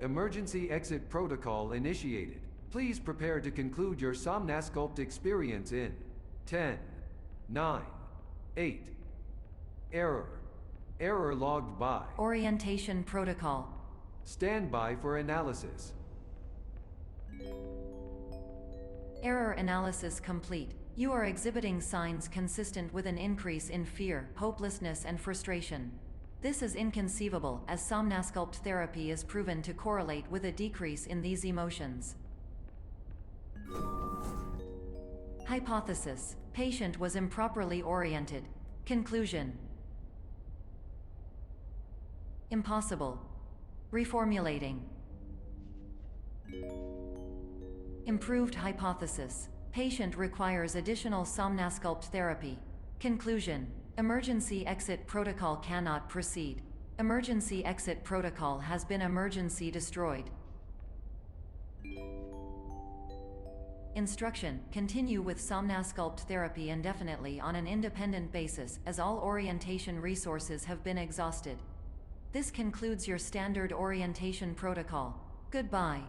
Emergency exit protocol initiated. Please prepare to conclude your Somnasculpt experience in 10, 9, 8. Error. Error logged by. Orientation protocol. Stand by for analysis. Error analysis complete. You are exhibiting signs consistent with an increase in fear, hopelessness, and frustration. This is inconceivable, as Somnasculpt therapy is proven to correlate with a decrease in these emotions. Hypothesis: patient was improperly oriented. Conclusion: impossible. Reformulating. Improved hypothesis: patient requires additional Somnasculpt therapy. Conclusion: emergency exit protocol cannot proceed. Emergency exit protocol has been emergency destroyed. Instruction: continue with Somnasculpt therapy indefinitely on an independent basis, as all orientation resources have been exhausted. This concludes your standard orientation protocol. Goodbye.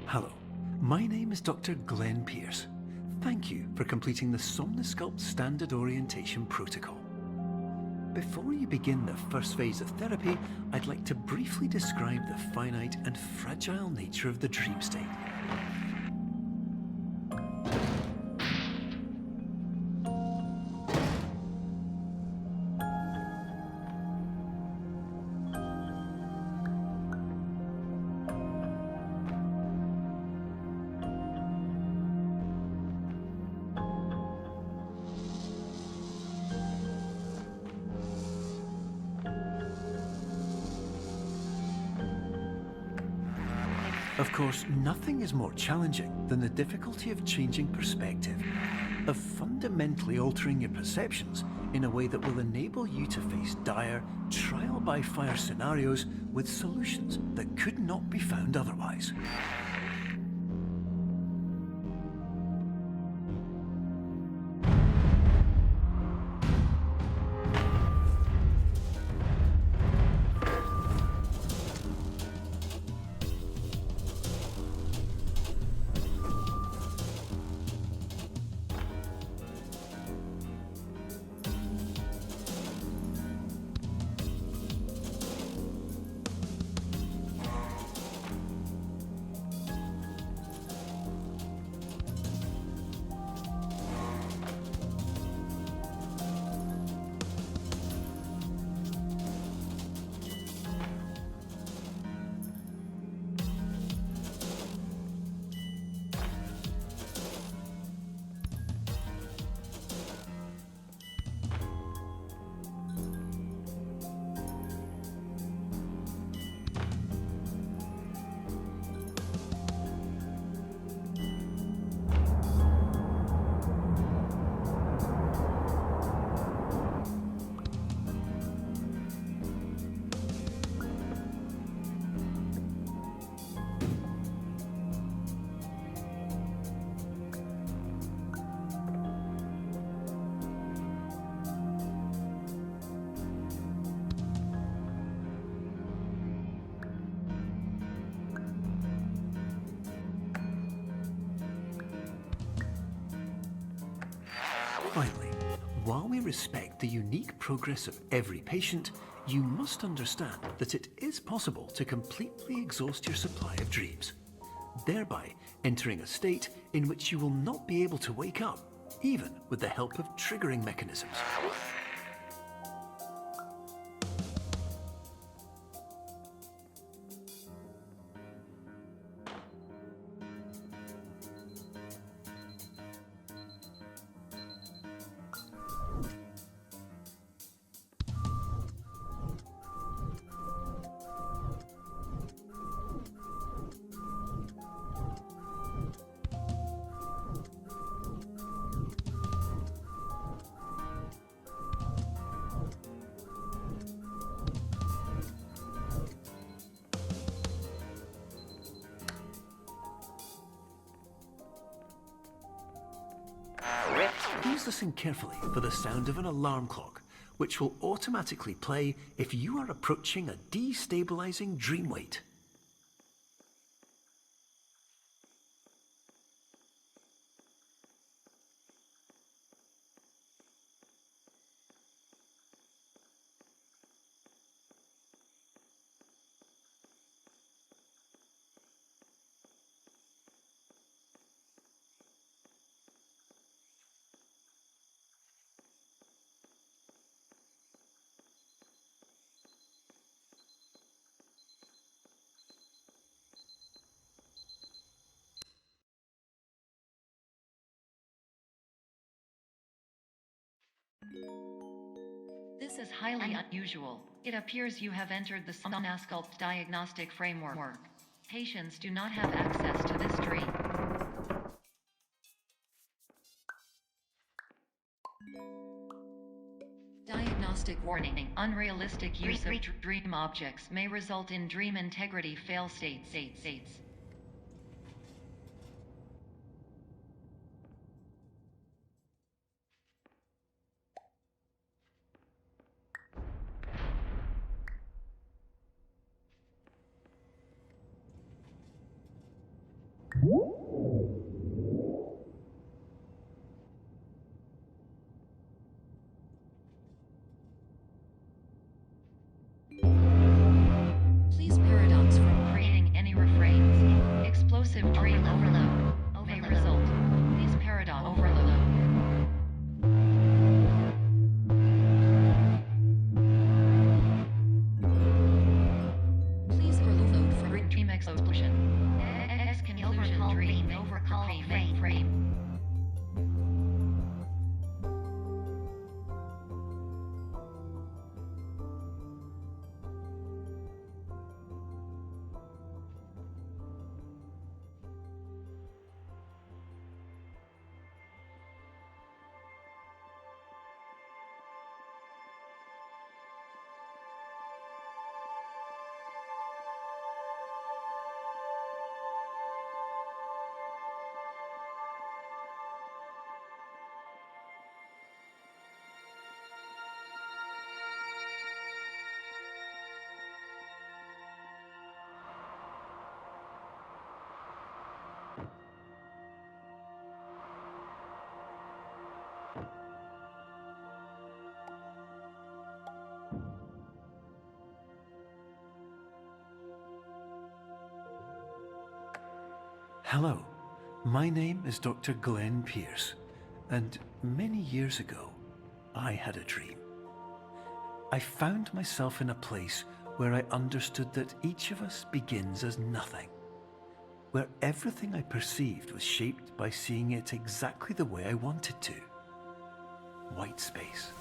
Hello, my name is Dr. Glenn Pierce. Thank you for completing the Somnasculpt Standard Orientation Protocol. Before you begin the first phase of therapy, I'd like to briefly describe the finite and fragile nature of the dream state. Of course, nothing is more challenging than the difficulty of changing perspective, of fundamentally altering your perceptions in a way that will enable you to face dire, trial-by-fire scenarios with solutions that could not be found otherwise. Finally, while we respect the unique progress of every patient, you must understand that it is possible to completely exhaust your supply of dreams, thereby entering a state in which you will not be able to wake up, even with the help of triggering mechanisms. Please listen carefully for the sound of an alarm clock, which will automatically play if you are approaching a destabilizing dream weight. This is highly unusual. It appears you have entered the Somnasculpt diagnostic framework. Patients do not have access to this dream. Diagnostic warning. Unrealistic use of dream objects may result in dream integrity fail states. Please paradox from creating any refrains. Explosive dream overload may result. Please paradox overload. Please overload from dream explosion. Conclusion dream overcall frame. Hello, my name is Dr. Glenn Pierce, and many years ago, I had a dream. I found myself in a place where I understood that each of us begins as nothing, where everything I perceived was shaped by seeing it exactly the way I wanted to. White space.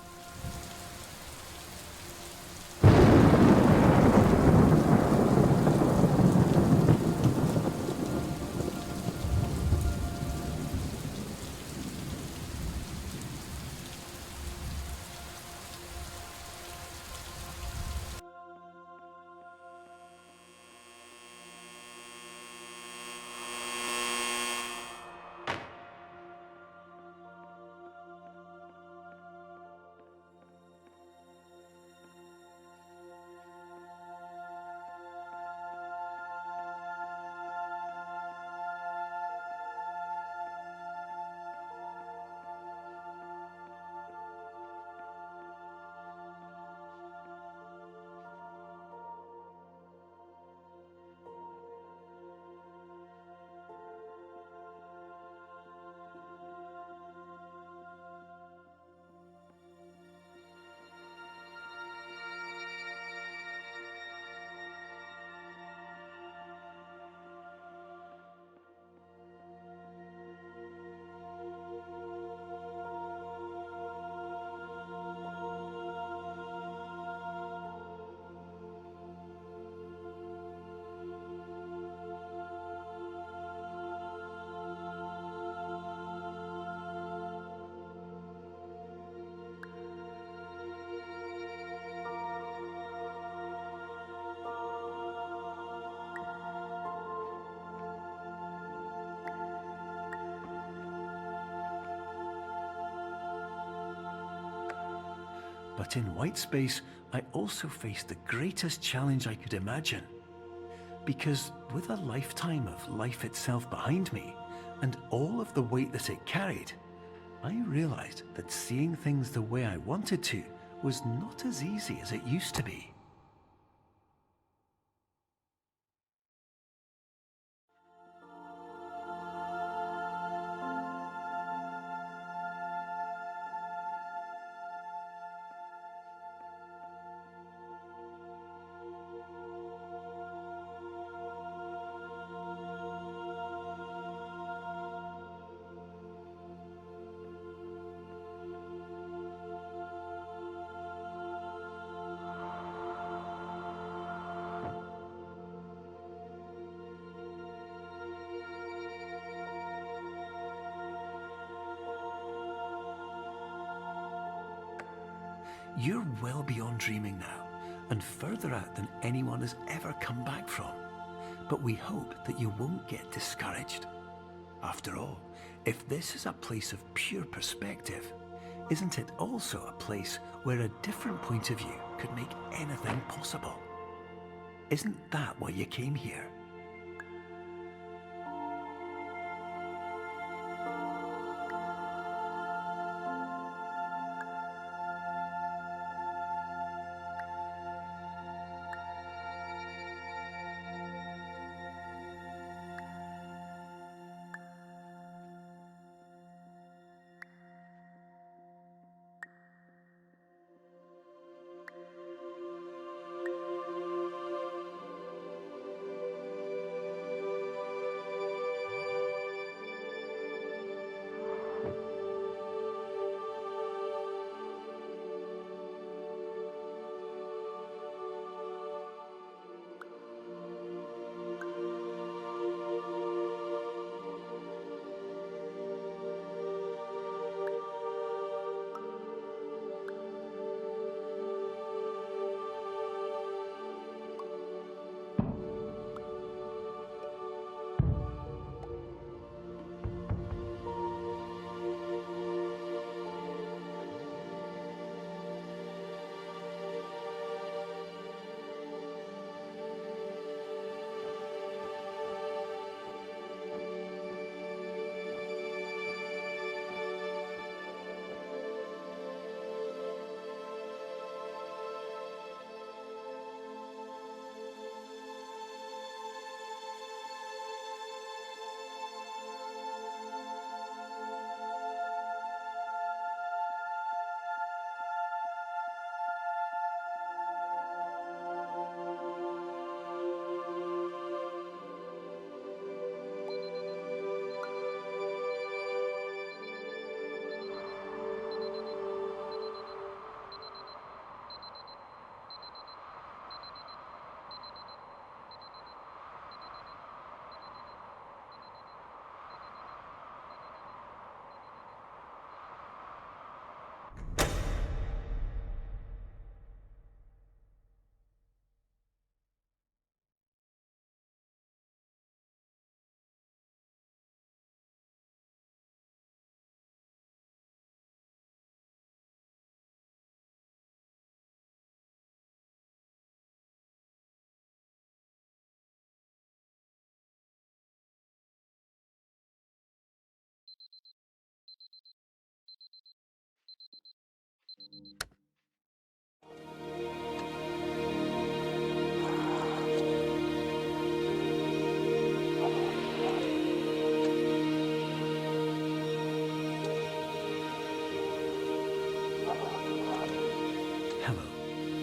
But in white space, I also faced the greatest challenge I could imagine. Because with a lifetime of life itself behind me, and all of the weight that it carried, I realized that seeing things the way I wanted to was not as easy as it used to be. You're well beyond dreaming now, and further out than anyone has ever come back from. But we hope that you won't get discouraged. After all, if this is a place of pure perspective, isn't it also a place where a different point of view could make anything possible? Isn't that why you came here?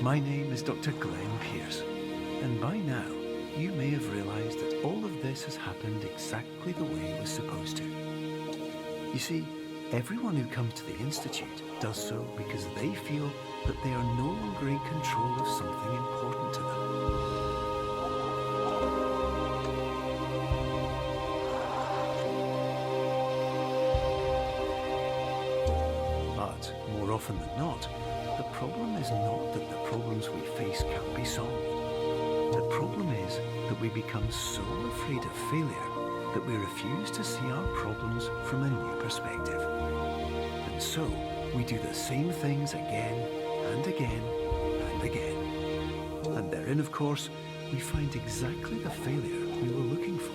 My name is Dr. Glenn Pierce, and by now you may have realised that all of this has happened exactly the way it was supposed to. You see, everyone who comes to the Institute does so because they feel that they are no longer in control of something important to them. But more often than not, the problem is not that the problems we face can't be solved. The problem is that we become so afraid of failure that we refuse to see our problems from a new perspective. And so we do the same things again and again and again. And therein, of course, we find exactly the failure we were looking for.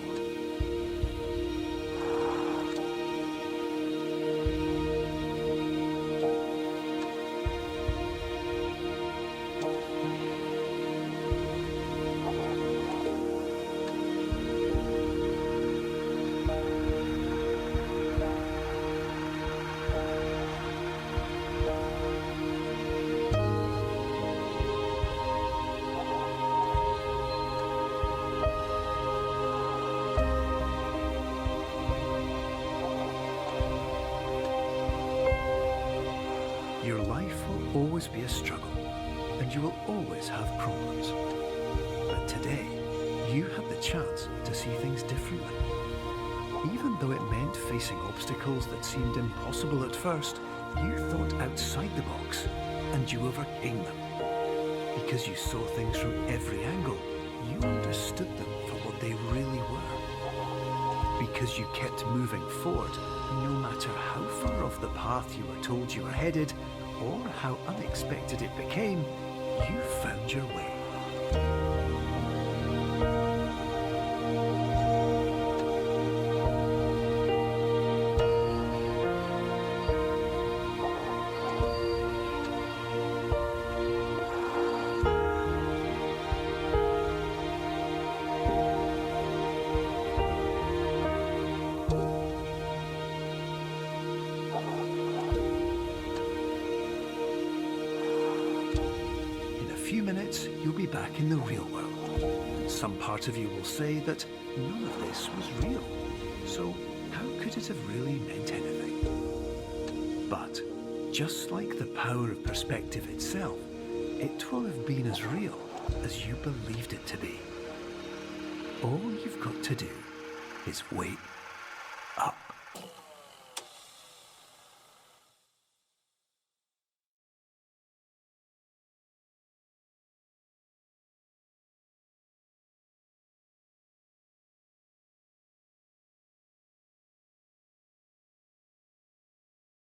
Your life will always be a struggle, and you will always have problems. But today, you had the chance to see things differently. Even though it meant facing obstacles that seemed impossible at first, you thought outside the box, and you overcame them. Because you saw things from every angle, you understood them for what they really were. Because you kept moving forward, no matter how far off the path you were told you were headed, or how unexpected it became, you found your way. Few minutes, you'll be back in the real world. Some part of you will say that none of this was real, so how could it have really meant anything? But, just like the power of perspective itself, it will have been as real as you believed it to be. All you've got to do is wait